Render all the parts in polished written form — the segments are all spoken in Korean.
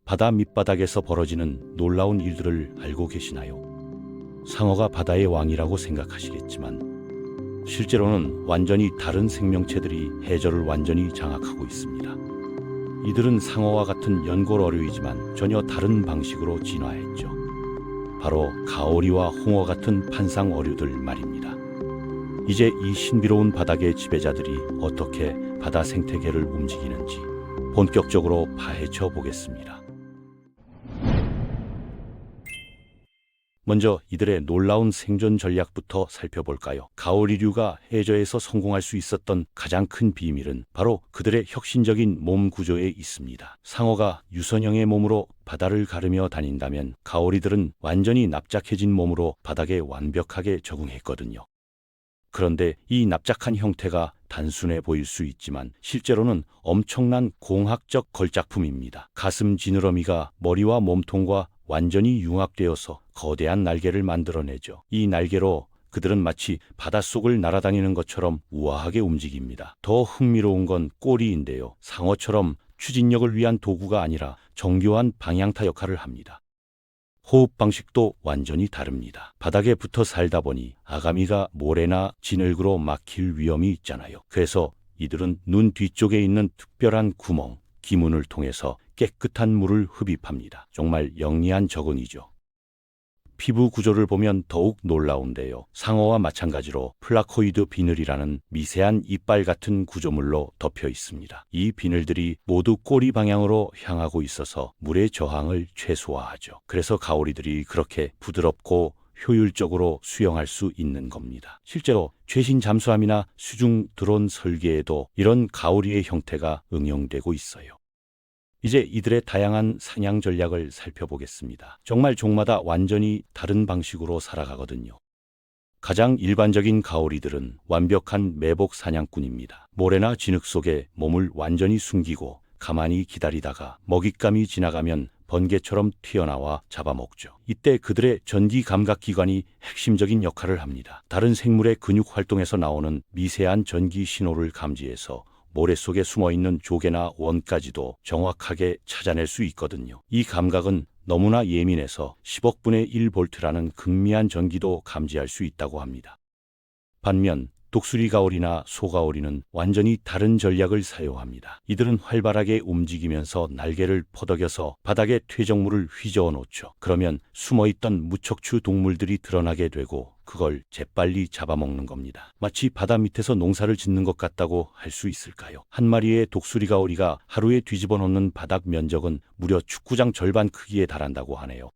바다 밑바닥에서 벌어지는 놀라운 일들을 알고 계시나요? 상어가 바다의 왕이라고 생각하시겠지만 실제로는 완전히 다른 생명체들이 해저를 완전히 장악하고 있습니다. 이들은 상어와 같은 연골어류이지만 전혀 다른 방식으로 진화했죠. 바로 가오리와 홍어 같은 판상어류들 말입니다. 이제 이 신비로운 바닥의 지배자들이 어떻게 바다 생태계를 움직이는지 본격적으로 파헤쳐 보겠습니다. 먼저 이들의 놀라운 생존 전략부터 살펴볼까요? 가오리류가 해저에서 성공할 수 있었던 가장 큰 비밀은 바로 그들의 혁신적인 몸 구조에 있습니다. 상어가 유선형의 몸으로 바다를 가르며 다닌다면 가오리들은 완전히 납작해진 몸으로 바닥에 완벽하게 적응했거든요. 그런데 이 납작한 형태가 단순해 보일 수 있지만 실제로는 엄청난 공학적 걸작품입니다. 가슴 지느러미가 머리와 몸통과 완전히 융합되어서 거대한 날개를 만들어내죠. 이 날개로 그들은 마치 바닷속을 날아다니는 것처럼 우아하게 움직입니다. 더 흥미로운 건 꼬리인데요. 상어처럼 추진력을 위한 도구가 아니라 정교한 방향타 역할을 합니다. 호흡 방식도 완전히 다릅니다. 바닥에 붙어 살다 보니 아가미가 모래나 진흙으로 막힐 위험이 있잖아요. 그래서 이들은 눈 뒤쪽에 있는 특별한 구멍, 기문을 통해서 깨끗한 물을 흡입합니다. 정말 영리한 적응이죠. 피부 구조를 보면 더욱 놀라운데요. 상어와 마찬가지로 플라코이드 비늘이라는 미세한 이빨 같은 구조물로 덮여 있습니다. 이 비늘들이 모두 꼬리 방향으로 향하고 있어서 물의 저항을 최소화하죠. 그래서 가오리들이 그렇게 부드럽고 효율적으로 수영할 수 있는 겁니다. 실제로 최신 잠수함이나 수중 드론 설계에도 이런 가오리의 형태가 응용되고 있어요. 이제 이들의 다양한 사냥 전략을 살펴보겠습니다. 정말 종마다 완전히 다른 방식으로 살아가거든요. 가장 일반적인 가오리들은 완벽한 매복 사냥꾼입니다. 모래나 진흙 속에 몸을 완전히 숨기고 가만히 기다리다가 먹잇감이 지나가면 번개처럼 튀어나와 잡아먹죠. 이때 그들의 전기 감각 기관이 핵심적인 역할을 합니다. 다른 생물의 근육 활동에서 나오는 미세한 전기 신호를 감지해서 모래 속에 숨어있는 조개나 원까지도 정확하게 찾아낼 수 있거든요. 이 감각은 너무나 예민해서 10억 분의 1볼트라는 극미한 전기도 감지할 수 있다고 합니다. 반면 독수리 가오리나 소가오리는 완전히 다른 전략을 사용합니다. 이들은 활발하게 움직이면서 날개를 퍼덕여서 바닥에 퇴적물을 휘저어 놓죠. 그러면 숨어있던 무척추 동물들이 드러나게 되고 그걸 재빨리 잡아먹는 겁니다. 마치 바다 밑에서 농사를 짓는 것 같다고 할 수 있을까요? 한 마리의 독수리 가오리가 하루에 뒤집어 놓는 바닥 면적은 무려 축구장 절반 크기에 달한다고 하네요.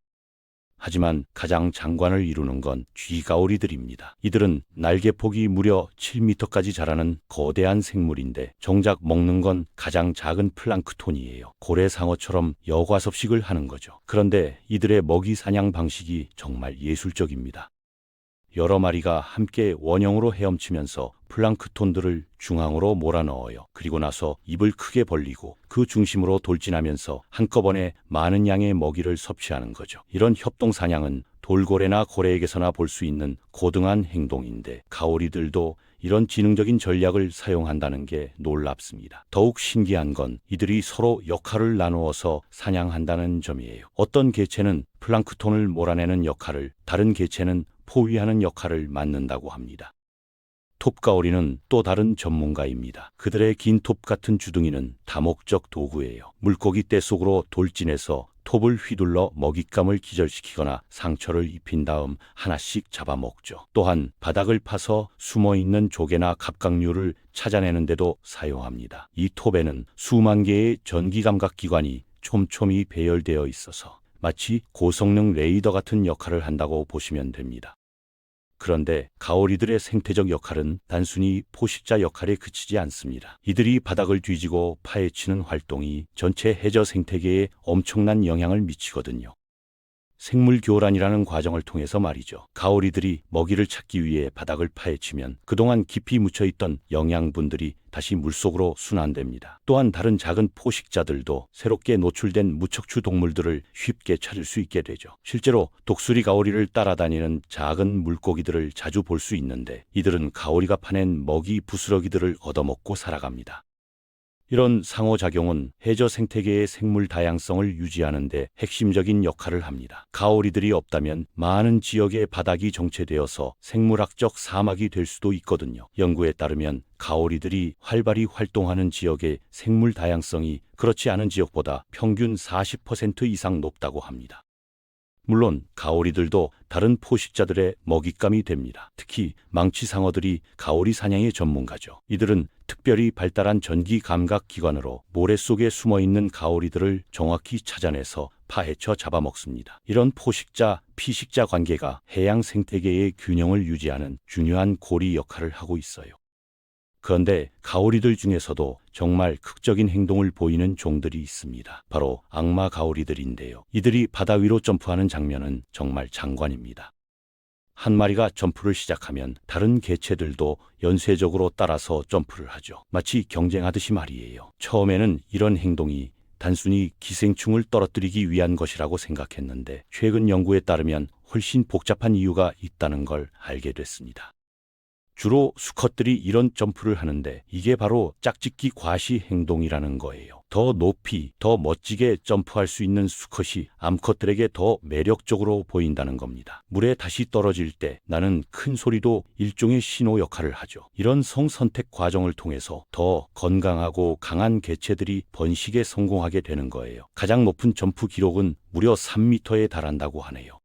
하지만 가장 장관을 이루는 건 쥐가오리들입니다. 이들은 날개폭이 무려 7m까지 자라는 거대한 생물인데 정작 먹는 건 가장 작은 플랑크톤이에요. 고래상어처럼 여과섭식을 하는 거죠. 그런데 이들의 먹이 사냥 방식이 정말 예술적입니다. 여러 마리가 함께 원형으로 헤엄치면서 플랑크톤들을 중앙으로 몰아넣어요. 그리고 나서 입을 크게 벌리고 그 중심으로 돌진하면서 한꺼번에 많은 양의 먹이를 섭취하는 거죠. 이런 협동사냥은 돌고래나 고래에게서나 볼 수 있는 고등한 행동인데 가오리들도 이런 지능적인 전략을 사용한다는 게 놀랍습니다. 더욱 신기한 건 이들이 서로 역할을 나누어서 사냥한다는 점이에요. 어떤 개체는 플랑크톤을 몰아내는 역할을, 다른 개체는 포위하는 역할을 맡는다고 합니다. 톱가오리는 또 다른 전문가입니다. 그들의 긴 톱 같은 주둥이는 다목적 도구예요. 물고기 떼 속으로 돌진해서 톱을 휘둘러 먹잇감을 기절시키거나 상처를 입힌 다음 하나씩 잡아먹죠. 또한 바닥을 파서 숨어있는 조개나 갑각류를 찾아내는 데도 사용합니다. 이 톱에는 수만 개의 전기감각 기관이 촘촘히 배열되어 있어서 마치 고성능 레이더 같은 역할을 한다고 보시면 됩니다. 그런데 가오리들의 생태적 역할은 단순히 포식자 역할에 그치지 않습니다. 이들이 바닥을 뒤지고 파헤치는 활동이 전체 해저 생태계에 엄청난 영향을 미치거든요. 생물 교란이라는 과정을 통해서 말이죠. 가오리들이 먹이를 찾기 위해 바닥을 파헤치면 그동안 깊이 묻혀있던 영양분들이 다시 물속으로 순환됩니다. 또한 다른 작은 포식자들도 새롭게 노출된 무척추 동물들을 쉽게 찾을 수 있게 되죠. 실제로 독수리 가오리를 따라다니는 작은 물고기들을 자주 볼 수 있는데 이들은 가오리가 파낸 먹이 부스러기들을 얻어먹고 살아갑니다. 이런 상호작용은 해저 생태계의 생물 다양성을 유지하는 데 핵심적인 역할을 합니다. 가오리들이 없다면 많은 지역의 바닥이 정체되어서 생물학적 사막이 될 수도 있거든요. 연구에 따르면 가오리들이 활발히 활동하는 지역의 생물 다양성이 그렇지 않은 지역보다 평균 40% 이상 높다고 합니다. 물론 가오리들도 다른 포식자들의 먹잇감이 됩니다. 특히 망치상어들이 가오리 사냥의 전문가죠. 이들은 특별히 발달한 전기 감각 기관으로 모래 속에 숨어있는 가오리들을 정확히 찾아내서 파헤쳐 잡아먹습니다. 이런 포식자, 피식자 관계가 해양 생태계의 균형을 유지하는 중요한 고리 역할을 하고 있어요. 그런데 가오리들 중에서도 정말 극적인 행동을 보이는 종들이 있습니다. 바로 악마 가오리들인데요. 이들이 바다 위로 점프하는 장면은 정말 장관입니다. 한 마리가 점프를 시작하면 다른 개체들도 연쇄적으로 따라서 점프를 하죠. 마치 경쟁하듯이 말이에요. 처음에는 이런 행동이 단순히 기생충을 떨어뜨리기 위한 것이라고 생각했는데 최근 연구에 따르면 훨씬 복잡한 이유가 있다는 걸 알게 됐습니다. 주로 수컷들이 이런 점프를 하는데 이게 바로 짝짓기 과시 행동이라는 거예요. 더 높이, 더 멋지게 점프할 수 있는 수컷이 암컷들에게 더 매력적으로 보인다는 겁니다. 물에 다시 떨어질 때 나는 큰 소리도 일종의 신호 역할을 하죠. 이런 성선택 과정을 통해서 더 건강하고 강한 개체들이 번식에 성공하게 되는 거예요. 가장 높은 점프 기록은 무려 3m에 달한다고 하네요.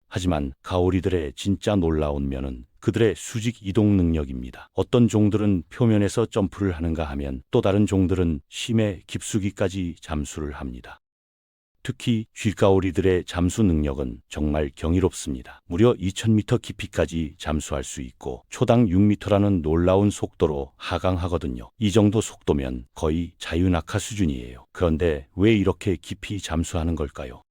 하지만 가오리들의 진짜 놀라운 면은 그들의 수직 이동 능력입니다. 어떤 종들은 표면에서 점프를 하는가 하면 또 다른 종들은 심해 깊숙이까지 잠수를 합니다. 특히 쥐가오리들의 잠수 능력은 정말 경이롭습니다. 무려 2000m 깊이까지 잠수할 수 있고 초당 6m라는 놀라운 속도로 하강하거든요. 이 정도 속도면 거의 자유낙하 수준이에요. 그런데 왜 이렇게 깊이 잠수하는 걸까요?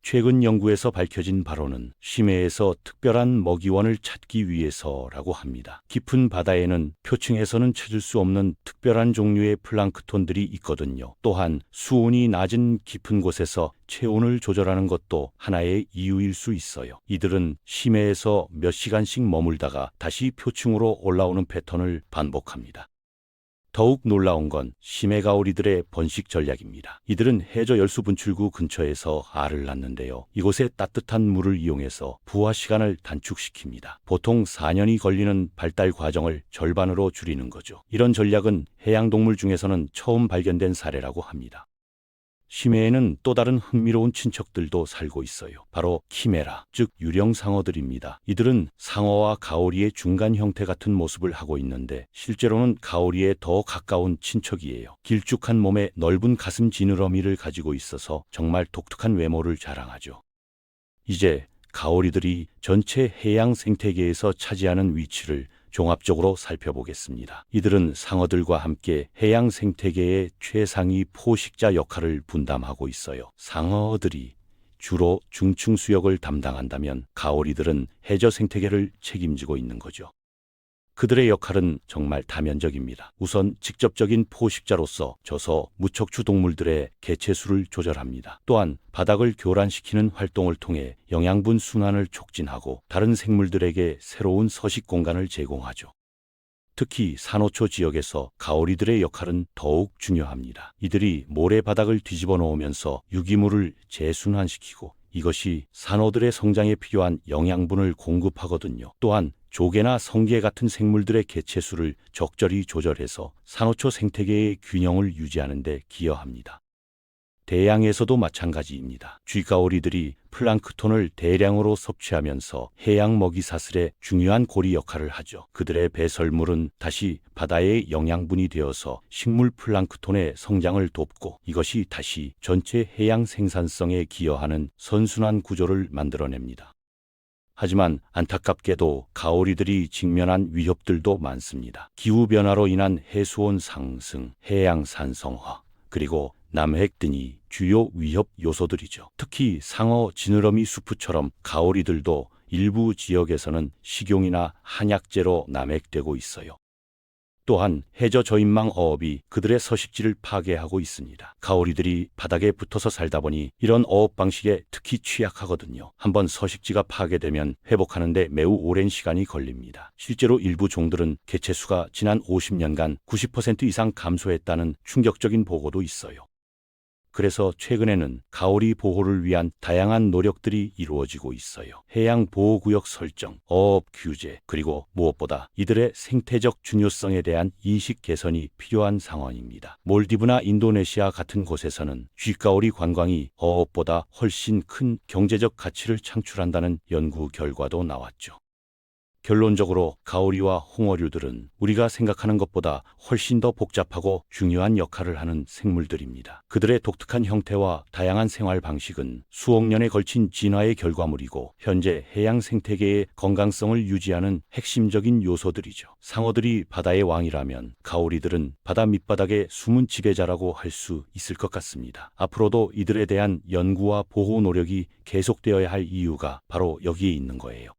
최근 연구에서 밝혀진 바로는 심해에서 특별한 먹이원을 찾기 위해서라고 합니다. 깊은 바다에는 표층에서는 찾을 수 없는 특별한 종류의 플랑크톤들이 있거든요. 또한 수온이 낮은 깊은 곳에서 체온을 조절하는 것도 하나의 이유일 수 있어요. 이들은 심해에서 몇 시간씩 머물다가 다시 표층으로 올라오는 패턴을 반복합니다. 더욱 놀라운 건 심해가오리들의 번식 전략입니다. 이들은 해저 열수 분출구 근처에서 알을 낳는데요. 이곳에 따뜻한 물을 이용해서 부화 시간을 단축시킵니다. 보통 4년이 걸리는 발달 과정을 절반으로 줄이는 거죠. 이런 전략은 해양동물 중에서는 처음 발견된 사례라고 합니다. 심해에는 또 다른 흥미로운 친척들도 살고 있어요. 바로 키메라, 즉 유령 상어들입니다. 이들은 상어와 가오리의 중간 형태 같은 모습을 하고 있는데 실제로는 가오리에 더 가까운 친척이에요. 길쭉한 몸에 넓은 가슴 지느러미를 가지고 있어서 정말 독특한 외모를 자랑하죠. 이제 가오리들이 전체 해양 생태계에서 차지하는 위치를 종합적으로 살펴보겠습니다. 이들은 상어들과 함께 해양 생태계의 최상위 포식자 역할을 분담하고 있어요. 상어들이 주로 중층 수역을 담당한다면 가오리들은 해저 생태계를 책임지고 있는 거죠. 그들의 역할은 정말 다면적입니다. 우선 직접적인 포식자로서 저서 무척추 동물들의 개체수를 조절합니다. 또한 바닥을 교란시키는 활동을 통해 영양분 순환을 촉진하고 다른 생물들에게 새로운 서식 공간을 제공하죠. 특히 산호초 지역에서 가오리들의 역할은 더욱 중요합니다. 이들이 모래바닥을 뒤집어 놓으면서 유기물을 재순환시키고 이것이 산호들의 성장에 필요한 영양분을 공급하거든요. 또한 조개나 성게 같은 생물들의 개체수를 적절히 조절해서 산호초 생태계의 균형을 유지하는 데 기여합니다. 대양에서도 마찬가지입니다. 쥐가오리들이 플랑크톤을 대량으로 섭취하면서 해양 먹이 사슬의 중요한 고리 역할을 하죠. 그들의 배설물은 다시 바다의 영양분이 되어서 식물 플랑크톤의 성장을 돕고 이것이 다시 전체 해양 생산성에 기여하는 선순환 구조를 만들어냅니다. 하지만 안타깝게도 가오리들이 직면한 위협들도 많습니다. 기후변화로 인한 해수온 상승, 해양 산성화, 그리고 남핵 등이 주요 위협 요소들이죠. 특히 상어 지느러미 수프처럼 가오리들도 일부 지역에서는 식용이나 한약재로 남획되고 있어요. 또한 해저 저인망 어업이 그들의 서식지를 파괴하고 있습니다. 가오리들이 바닥에 붙어서 살다 보니 이런 어업 방식에 특히 취약하거든요. 한번 서식지가 파괴되면 회복하는데 매우 오랜 시간이 걸립니다. 실제로 일부 종들은 개체수가 지난 50년간 90% 이상 감소했다는 충격적인 보고도 있어요. 그래서 최근에는 가오리 보호를 위한 다양한 노력들이 이루어지고 있어요. 해양 보호구역 설정, 어업 규제, 그리고 무엇보다 이들의 생태적 중요성에 대한 인식 개선이 필요한 상황입니다. 몰디브나 인도네시아 같은 곳에서는 쥐가오리 관광이 어업보다 훨씬 큰 경제적 가치를 창출한다는 연구 결과도 나왔죠. 결론적으로 가오리와 홍어류들은 우리가 생각하는 것보다 훨씬 더 복잡하고 중요한 역할을 하는 생물들입니다. 그들의 독특한 형태와 다양한 생활 방식은 수억 년에 걸친 진화의 결과물이고 현재 해양 생태계의 건강성을 유지하는 핵심적인 요소들이죠. 상어들이 바다의 왕이라면 가오리들은 바다 밑바닥의 숨은 지배자라고 할 수 있을 것 같습니다. 앞으로도 이들에 대한 연구와 보호 노력이 계속되어야 할 이유가 바로 여기에 있는 거예요.